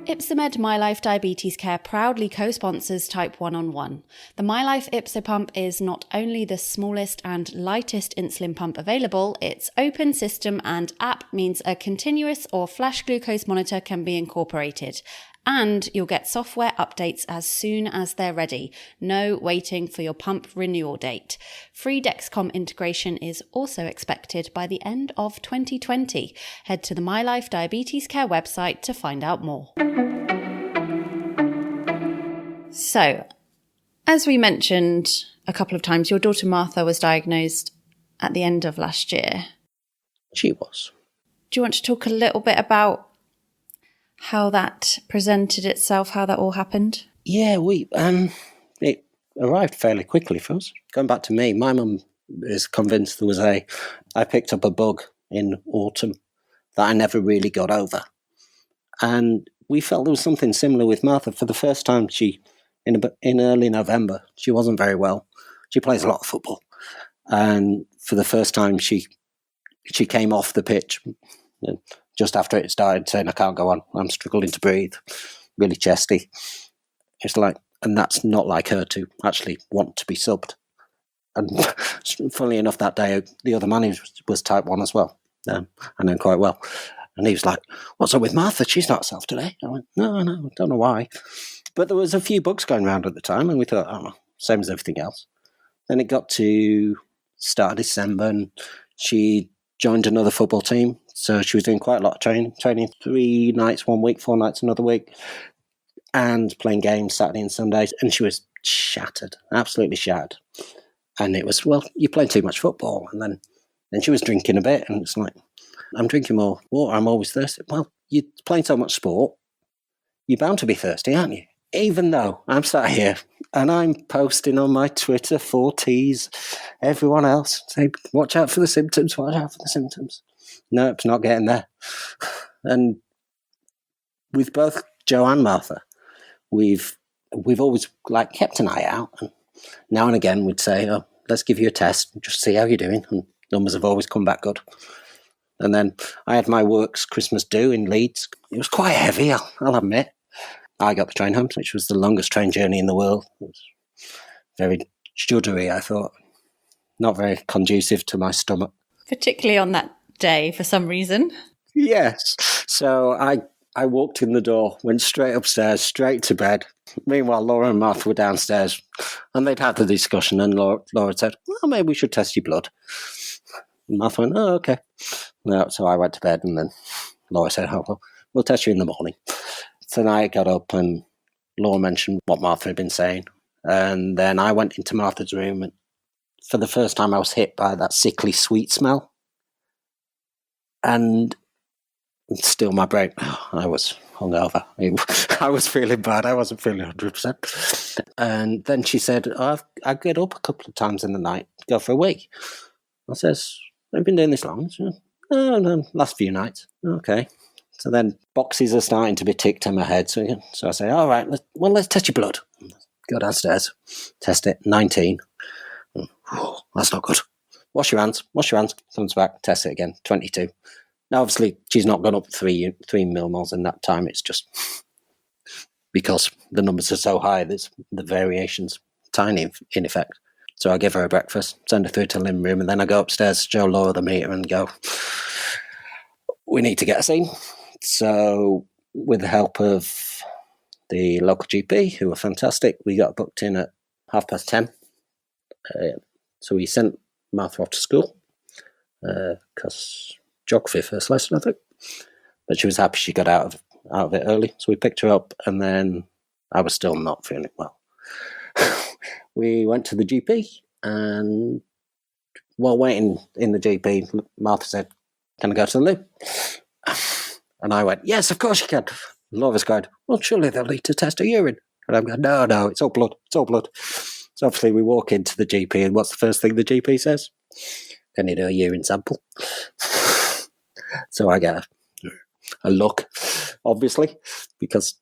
A: Ipsomed MyLife Diabetes Care proudly co-sponsors Type 1 on 1. The MyLife Ipso pump is not only the smallest and lightest insulin pump available, its open system and app means a continuous or flash glucose monitor can be incorporated. And you'll get software updates as soon as they're ready. No waiting for your pump renewal date. Free Dexcom integration is also expected by the end of 2020. Head to the MyLife Diabetes Care website to find out more. So, as we mentioned a couple of times, your daughter Martha was diagnosed at the end of last year.
B: She was.
A: Do you want to talk a little bit about how that presented itself, how that all happened?
B: Yeah, it arrived fairly quickly for us. Going back to me, my mum is convinced I picked up a bug in autumn that I never really got over. And we felt there was something similar with Martha. For the first time, in early November, she wasn't very well. She plays a lot of football. And for the first time, she came off the pitch just after it started, saying, I can't go on, I'm struggling to breathe, really chesty. It's and that's not like her to actually want to be subbed. And funnily enough, that day, the other man was type 1 as well. I know him quite well. And he was like, what's up with Martha? She's not herself today. I went, no, I don't know why. But there was a few bugs going around at the time, and we thought, oh, same as everything else. Then it got to start of December, and she joined another football team. So she was doing quite a lot of training 3 nights 1 week, 4 nights another week, and playing games Saturday and Sundays. And she was shattered, absolutely shattered. And it was, well, you're playing too much football. And then she was drinking a bit, and it's like, I'm drinking more water, I'm always thirsty. Well, you're playing so much sport, you're bound to be thirsty, aren't you? Even though I'm sat here and I'm posting on my Twitter for tease everyone else, say, watch out for the symptoms, watch out for the symptoms. No, it's not getting there. And with both Joe and Martha, we've always like kept an eye out. And now and again we'd say, oh, let's give you a test, just see how you're doing. And numbers have always come back good. And then I had my works Christmas do in Leeds. It was quite heavy, I'll admit. I got the train home, which was the longest train journey in the world. It was very juddery, I thought. Not very conducive to my stomach.
A: Particularly on that day, for some reason.
B: Yes. So I walked in the door, went straight upstairs, straight to bed. Meanwhile, Laura and Martha were downstairs, and they'd had the discussion, and Laura said, well, maybe we should test your blood. And Martha went, oh, okay. No, so I went to bed, and then Laura said, oh, well, we'll test you in the morning. So then I got up, and Laura mentioned what Martha had been saying. And then I went into Martha's room, and for the first time I was hit by that sickly sweet smell. And still my brain, I was hungover. I was feeling bad. I wasn't feeling 100%. And then she said, I get up a couple of times in the night, go for a wee. I says, I've been doing this long. She said, no, last few nights. Okay. So then boxes are starting to be ticked in my head. So I say, all right, let's test your blood. Go downstairs, test it, 19. Oh, that's not good. Wash your hands. Comes back, test it again, 22. Now, obviously, she's not gone up 3 millimoles in that time. It's just because the numbers are so high, there's the variation's tiny in effect. So I give her a breakfast, send her through to the living room, and then I go upstairs, show Laura the meter and go, we need to get a scene. So with the help of the local GP, who were fantastic, we got booked in at 10:30. So we sent Martha off to school, because geography first lesson, I think. But she was happy she got out of it early. So we picked her up, and then I was still not feeling well. We went to the GP, and while waiting in the GP, Martha said, can I go to the loo? And I went, yes, of course you can. Laura's going, well, surely they'll need to test her urine. And I'm going, no, it's all blood. So obviously we walk into the GP, and what's the first thing the GP says? Can you do a urine sample? So I get a look, obviously, because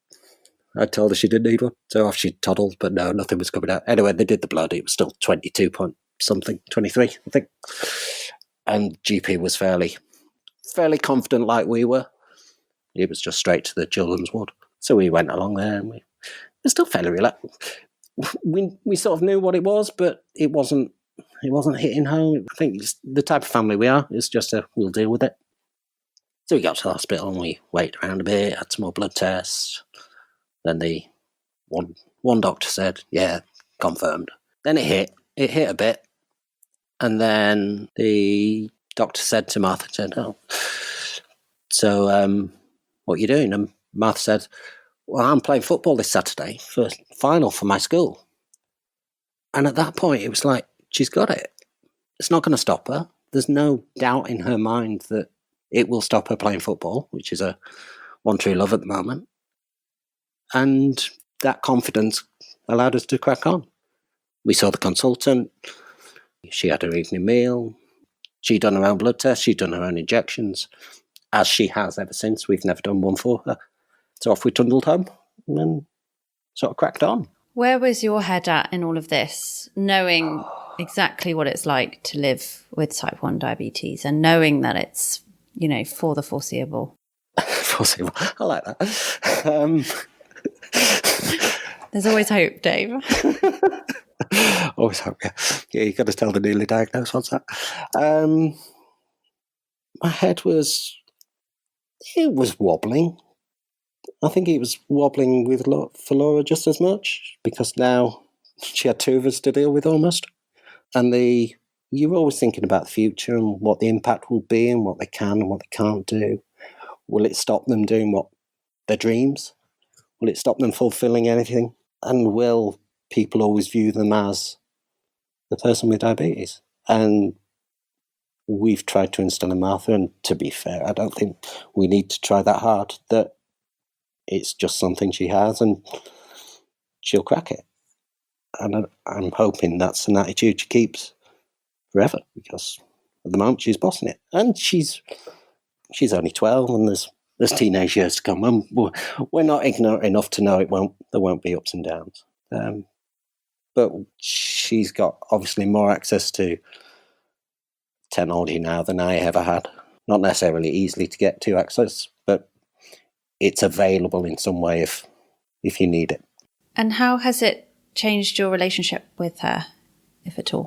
B: I told her she didn't need one. So off she toddled, but no, nothing was coming out. Anyway, they did the blood. It was still 22 point something, 23, I think. And GP was fairly confident like we were. It was just straight to the children's ward. So we went along there, and we were still fairly relaxed. We sort of knew what it was, but it wasn't hitting home. I think it's the type of family we are. It's just we'll deal with it. So we got to the hospital, and we waited around a bit, had some more blood tests. Then the one doctor said, yeah, confirmed. Then it hit a bit. And then the doctor said to Martha, oh, so what are you doing? And Martha said, well, I'm playing football this Saturday for final for my school. And at that point, it was like, she's got it. It's not going to stop her. There's no doubt in her mind that it will stop her playing football, which is a one true love at the moment. And that confidence allowed us to crack on. We saw the consultant. She had her evening meal. She'd done her own blood test. She'd done her own injections, as she has ever since. We've never done one for her. So off we trundled home and then sort of cracked on.
A: Where was your head at in all of this, knowing exactly what it's like to live with type 1 diabetes and knowing that it's, for the foreseeable?
B: Foreseeable. I like that.
A: There's always hope, Dave.
B: Always hope, yeah. Yeah, you've got to tell the newly diagnosed, what's that? My head was It was wobbling. I think it was wobbling for Laura just as much, because now she had two of us to deal with almost. And you're always thinking about the future and what the impact will be and what they can and what they can't do. Will it stop them doing their dreams? Will it stop them fulfilling anything? And will people always view them as the person with diabetes? And we've tried to instill in Martha, and to be fair, I don't think we need to try that hard, that it's just something she has and she'll crack it. And I'm hoping that's an attitude she keeps forever, because at the moment she's bossing it. And she's only 12, and there's teenage years to come. And we're not ignorant enough to know there won't be ups and downs. But she's got obviously more access to technology now than I ever had. Not necessarily easily to get to access, but it's available in some way if you need it.
A: And how has it changed your relationship with her, if at all?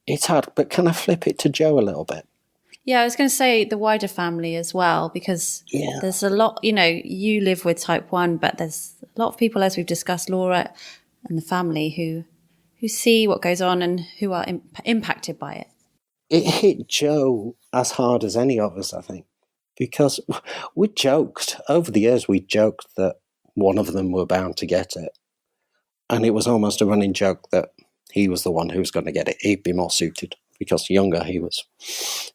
B: It's hard, but can I flip it to Joe a little bit?
A: Yeah, I was going to say the wider family as well, because there's a lot, you live with type 1, but there's a lot of people, as we've discussed, Laura and the family, who see what goes on and who are impacted by it.
B: It hit Joe as hard as any of us, I think, because over the years, we joked that one of them were bound to get it. And it was almost a running joke that he was the one who was going to get it. He'd be more suited, because younger he was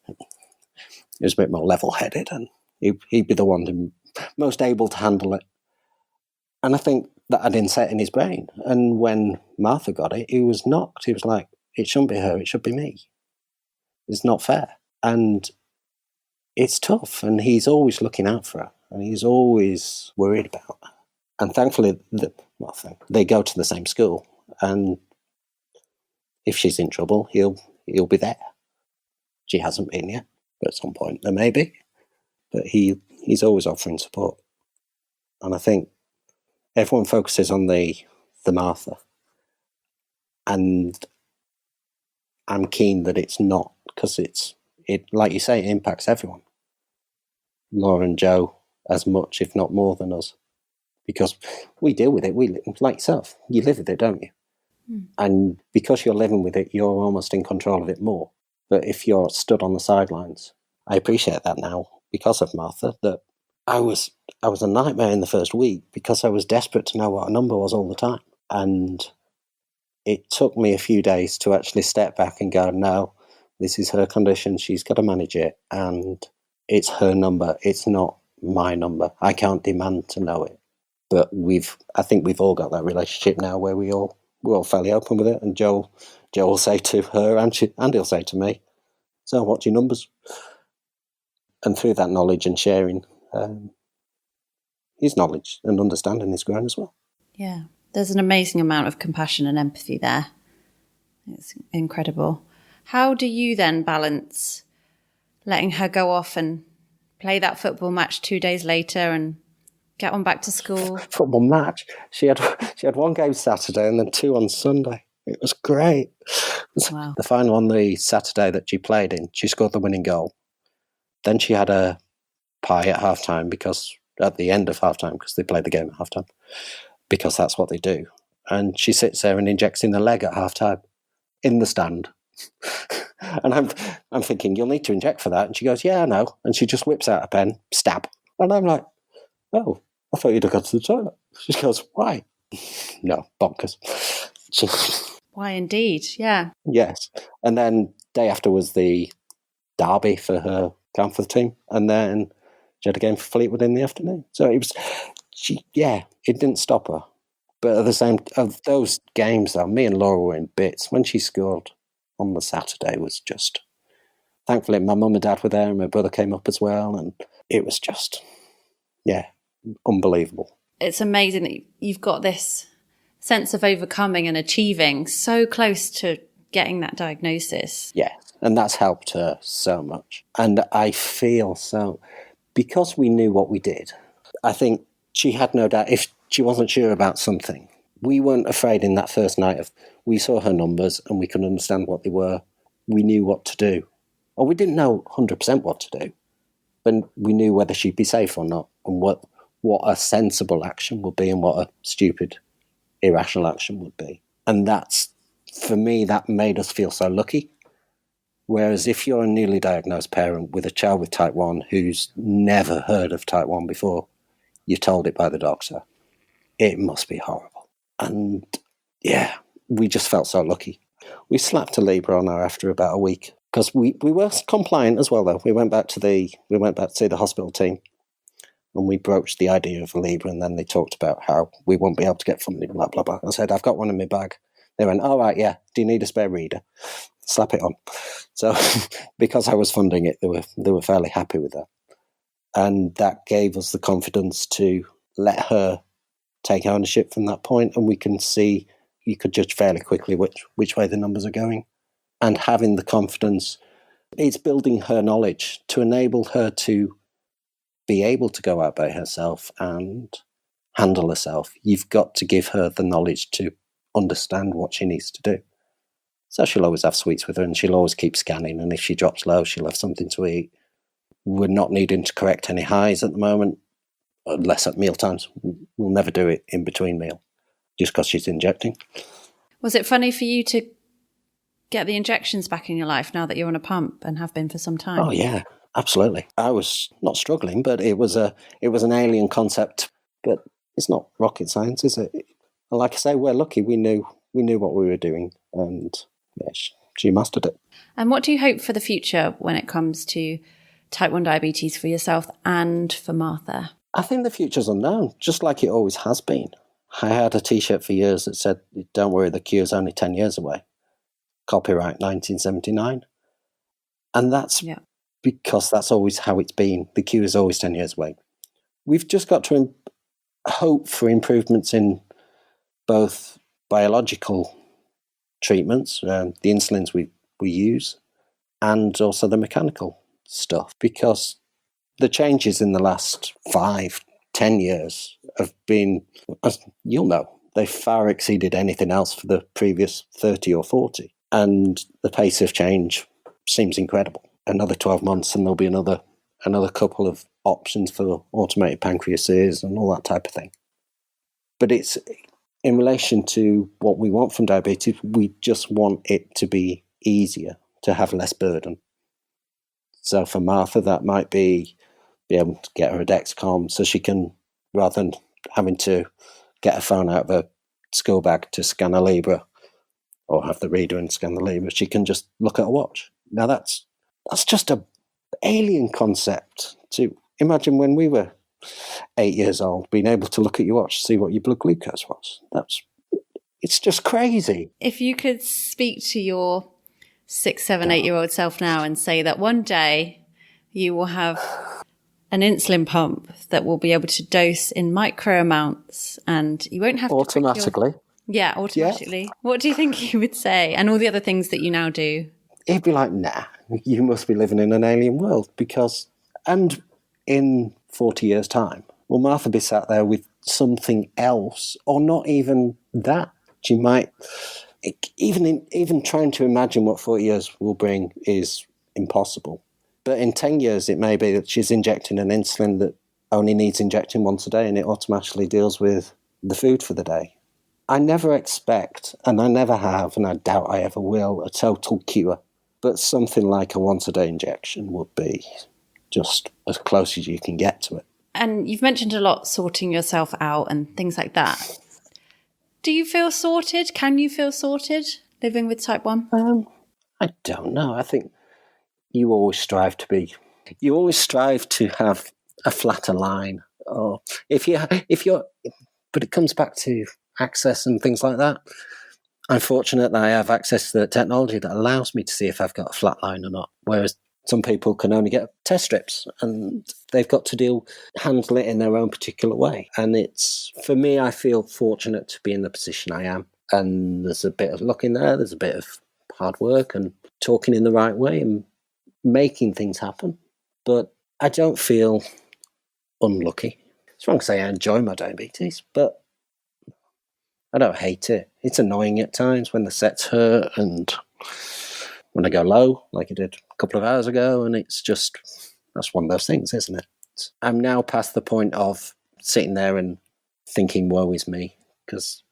B: a bit more level-headed, and he'd be the one most able to handle it. And I think that had been set in his brain. And when Martha got it, he was knocked. He was like, it shouldn't be her, it should be me. It's not fair. And it's tough, and he's always looking out for her, and he's always worried about her. And thankfully, they go to the same school, and if she's in trouble, he'll be there. She hasn't been yet, but at some point there may be. But he's always offering support. And I think everyone focuses on the Martha, and I'm keen that it's not, because it like you say, it impacts everyone. Laura and Joe as much, if not more, than us, because we deal with it. Like yourself, you live with it, don't you? And because you're living with it, you're almost in control of it more. But if you're stood on the sidelines, I appreciate that now because of Martha, that I was a nightmare in the first week, because I was desperate to know what a number was all the time. And it took me a few days to actually step back and go, no, this is her condition, she's got to manage it, and it's her number, it's not my number. I can't demand to know it. But I think we've all got that relationship now where we're all fairly open with it, and Joe will say to her, and he'll say to me, so what's your numbers? And through that knowledge and sharing, his knowledge and understanding is grown as well.
A: Yeah, there's an amazing amount of compassion and empathy there. It's incredible. How do you then balance letting her go off and play that football match 2 days later and get on back to school?
B: Football match? She had one game Saturday and then two on Sunday. It was great.
A: Wow.
B: The final on the Saturday that she played in, she scored the winning goal. Then she had a pie at halftime, at the end of halftime, because they played the game at halftime, because that's what they do. And she sits there and injects in the leg at halftime in the stand. And I'm thinking, you'll need to inject for that. And she goes, yeah, I know. And she just whips out a pen, stab. And I'm like, oh, I thought you'd have got to the toilet. She goes, why? No, bonkers.
A: Why indeed, yeah.
B: Yes. And then day after was the derby for her down for the team. And then she had a game for Fleetwood in the afternoon. So it didn't stop her. But at the same of those games, though, me and Laura were in bits. When she scored on the Saturday was just, thankfully my mum and dad were there and my brother came up as well. And it was just, unbelievable.
A: It's amazing that you've got this sense of overcoming and achieving so close to getting that diagnosis.
B: Yeah, and that's helped her so much. And I feel so, because we knew what we did, I think she had no doubt if she wasn't sure about something. We weren't afraid in that first night we saw her numbers and we could understand what they were. We knew what to do. Or we didn't know 100% what to do, but we knew whether she'd be safe or not, and what a sensible action would be and what a stupid, irrational action would be. And that's, for me, that made us feel so lucky. Whereas if you're a newly diagnosed parent with a child with type 1 who's never heard of type 1 before, you're told it by the doctor, it must be horrible. And yeah, we just felt so lucky. We slapped a Libra on her after about a week because we were compliant as well, though. We went back to see the hospital team, and we broached the idea of a Libra, and then they talked about how we won't be able to get funding, blah, blah, blah. I said, I've got one in my bag. They went, all right, yeah, do you need a spare reader? Slap it on. So because I was funding it, they were fairly happy with that. And that gave us the confidence to let her take ownership from that point, and we can see, you could judge fairly quickly which way the numbers are going. And having the confidence, it's building her knowledge to enable her to be able to go out by herself and handle herself. You've got to give her the knowledge to understand what she needs to do. So she'll always have sweets with her, and she'll always keep scanning, and if she drops low, she'll have something to eat. We're not needing to correct any highs at the moment, unless at meal times. We'll never do it in between meal, just because she's injecting.
A: Was it funny for you to get the injections back in your life now that you're on a pump and have been for some time?
B: Oh yeah, absolutely. I was not struggling, but it was an alien concept. But it's not rocket science, is it? Like I say, we're lucky. We knew what we were doing, and yeah, she mastered it.
A: And what do you hope for the future when it comes to type 1 diabetes for yourself and for Martha?
B: I think the future's unknown, just like it always has been. I had a T-shirt for years that said, "Don't worry, the cure's only 10 years away." Copyright 1979. And that's because that's always how it's been. The cure is always 10 years away. We've just got to hope for improvements in both biological treatments, the insulins we use, and also the mechanical stuff, because the changes in the last 5-10 years have been, as you'll know, they far exceeded anything else for the previous 30 or 40. And the pace of change seems incredible. Another 12 months and there'll be another couple of options for automated pancreases and all that type of thing. But it's in relation to what we want from diabetes, we just want it to be easier, to have less burden. So for Martha, that might be able to get her a Dexcom so she can, rather than having to get a phone out of her school bag to scan a Libra or have the reader and scan the Libra, she can just look at a watch. Now that's just a alien concept to imagine when we were 8 years old, being able to look at your watch, see what your blood glucose was. It's just crazy.
A: If you could speak to your 6, 7, 8-year-old self now and say that one day you will have an insulin pump that will be able to dose in micro amounts and you won't have to
B: automatically.
A: Automatically. Yeah. What do you think you would say? And all the other things that you now do?
B: He'd be like, nah, you must be living in an alien world, because, and in 40 years' time, will Martha be sat there with something else, or not even that? She might, even trying to imagine what 40 years will bring is impossible. But in 10 years, it may be that she's injecting an insulin that only needs injecting once a day, and it automatically deals with the food for the day. I never expect, and I never have, and I doubt I ever will, a total cure. But something like a once-a-day injection would be just as close as you can get to it.
A: And you've mentioned a lot sorting yourself out and things like that. Do you feel sorted? Can you feel sorted living with type 1?
B: I don't know. I think you always strive to have a flatter line. Or if you're, but it comes back to access and things like that. I'm fortunate that I have access to the technology that allows me to see if I've got a flat line or not, whereas some people can only get test strips and they've got to handle it in their own particular way. And it's, for me, I feel fortunate to be in the position I am. And there's a bit of luck in there, there's a bit of hard work and talking in the right way and making things happen. But I don't feel unlucky. It's wrong to say I enjoy my diabetes, but I don't hate it. It's annoying at times when the sets hurt and when I go low, like I did a couple of hours ago, and that's one of those things, isn't it? I'm now past the point of sitting there and thinking, woe is me, because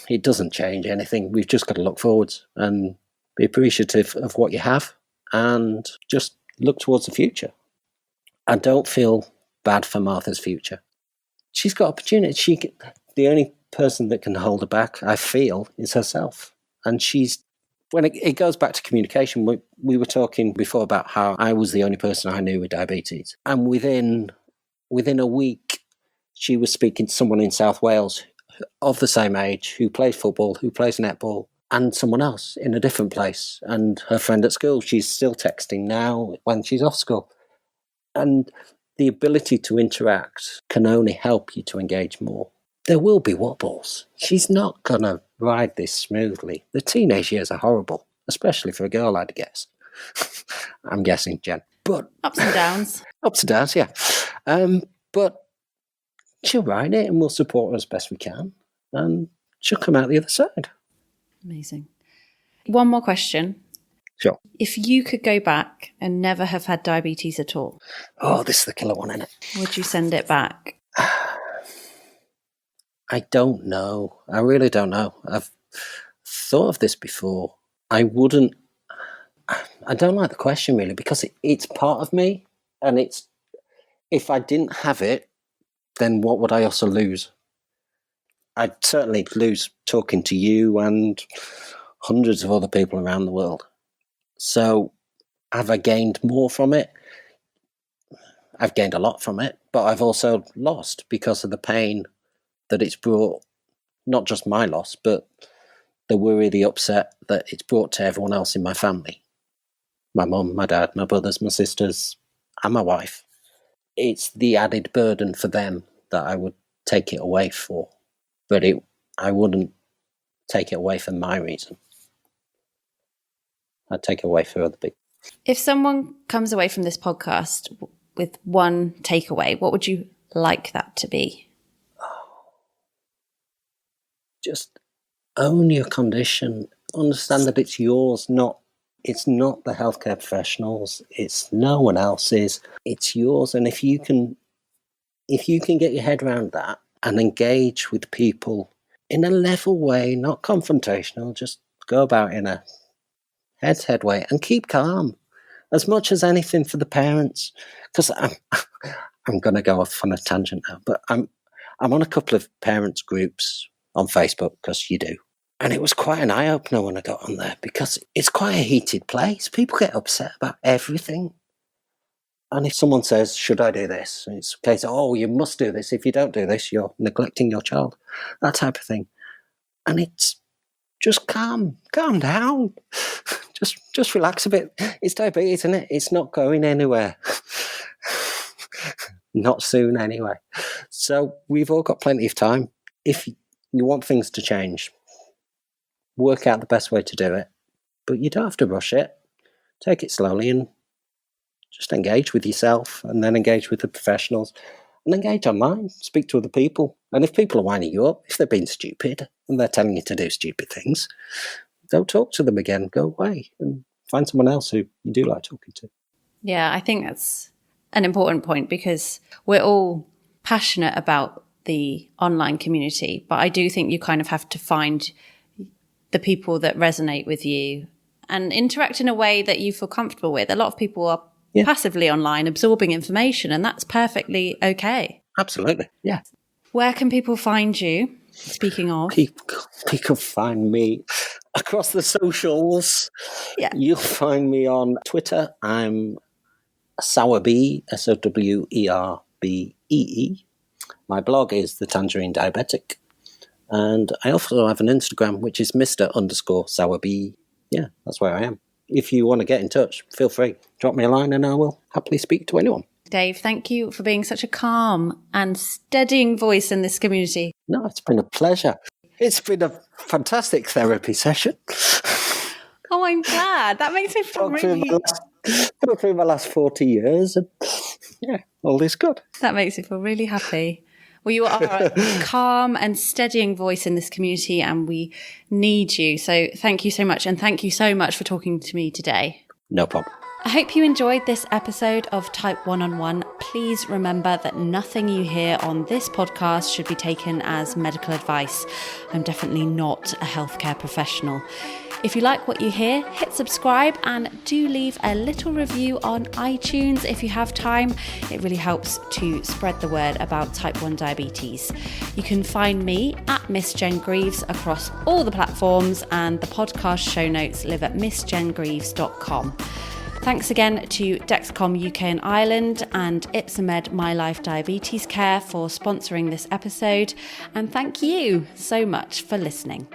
B: it doesn't change anything. We've just got to look forwards and be appreciative of what you have and just look towards the future. I don't feel bad for Martha's future. She's got opportunity. The only person that can hold her back, I feel, is herself. And when it goes back to communication, we were talking before about how I was the only person I knew with diabetes. And within a week, she was speaking to someone in South Wales of the same age who plays football, who plays netball, and someone else in a different place. And her friend at school, she's still texting now when she's off school. And the ability to interact can only help you to engage more. There will be wobbles. She's not going to ride this smoothly. The teenage years are horrible, especially for a girl, I'd guess. I'm guessing, Jen. But
A: ups and downs.
B: Ups and downs, yeah. But she'll ride it and we'll support her as best we can. And she'll come out the other side.
A: Amazing. One more question.
B: Sure.
A: If you could go back and never have had diabetes at all.
B: Oh, this is the killer one, isn't it?
A: Would you send it back?
B: I don't know. I really don't know. I've thought of this before. I don't like the question really because it's part of me, and if I didn't have it, then what would I also lose? I'd certainly lose talking to you and hundreds of other people around the world. So have I gained more from it? I've gained a lot from it, but I've also lost because of the pain that it's brought, not just my loss, but the worry, the upset that it's brought to everyone else in my family. My mum, my dad, my brothers, my sisters, and my wife. It's the added burden for them that I would take it away for. But I wouldn't take it away for my reason. I'd take it away for other people.
A: If someone comes away from this podcast with one takeaway, what would you like that to be?
B: Just own your condition. Understand that it's yours, it's not the healthcare professionals. It's no one else's. It's yours. And if you can get your head around that and engage with people in a level way, not confrontational, just go about in a head way and keep calm as much as anything for the parents. Because I'm going to go off on a tangent now, but I'm on a couple of parents groups on Facebook, because you do. And it was quite an eye-opener when I got on there, because it's quite a heated place. People get upset about everything. And if someone says, should I do this? And it's a case of, oh, you must do this. If you don't do this, you're neglecting your child. That type of thing. And it's just calm down. Just relax a bit. It's diabetes, isn't it? It's not going anywhere. Not soon anyway. So we've all got plenty of time. If you want things to change, work out the best way to do it. But you don't have to rush it. Take it slowly and just engage with yourself, and then engage with the professionals, and engage online. Speak to other people. And if people are winding you up, if they're being stupid and they're telling you to do stupid things, don't talk to them again. Go away and find someone else who you do like talking to.
A: Yeah, I think that's an important point, because we're all passionate about the online community, but I do think you kind of have to find the people that resonate with you and interact in a way that you feel comfortable with. A lot of people are passively online, absorbing information, and that's perfectly okay.
B: Absolutely, yeah.
A: Where can people find you? Speaking of,
B: people find me across the socials.
A: Yeah,
B: you'll find me on Twitter. I'm Sowerby, SOWERBEE. My blog is The Tangerine Diabetic. And I also have an Instagram, which is Mr_Sowerby. Yeah, that's where I am. If you want to get in touch, feel free. Drop me a line and I will happily speak to anyone.
A: Dave, thank you for being such a calm and steadying voice in this community.
B: No, it's been a pleasure. It's been a fantastic therapy session.
A: Oh, I'm glad. That makes me feel really...
B: Talk through my last 40 years and yeah, all is good.
A: That makes me feel really happy. Well, you are a calm and steadying voice in this community, and we need you. So thank you so much. And thank you so much for talking to me today.
B: No problem.
A: I hope you enjoyed this episode of Type 1-on-1. Please remember that nothing you hear on this podcast should be taken as medical advice. I'm definitely not a healthcare professional. If you like what you hear, hit subscribe and do leave a little review on iTunes if you have time. It really helps to spread the word about type 1 diabetes. You can find me at Miss Jen Grieves across all the platforms, and the podcast show notes live at missjengrieves.com. Thanks again to Dexcom UK and Ireland and Ipsomed My Life Diabetes Care for sponsoring this episode. And thank you so much for listening.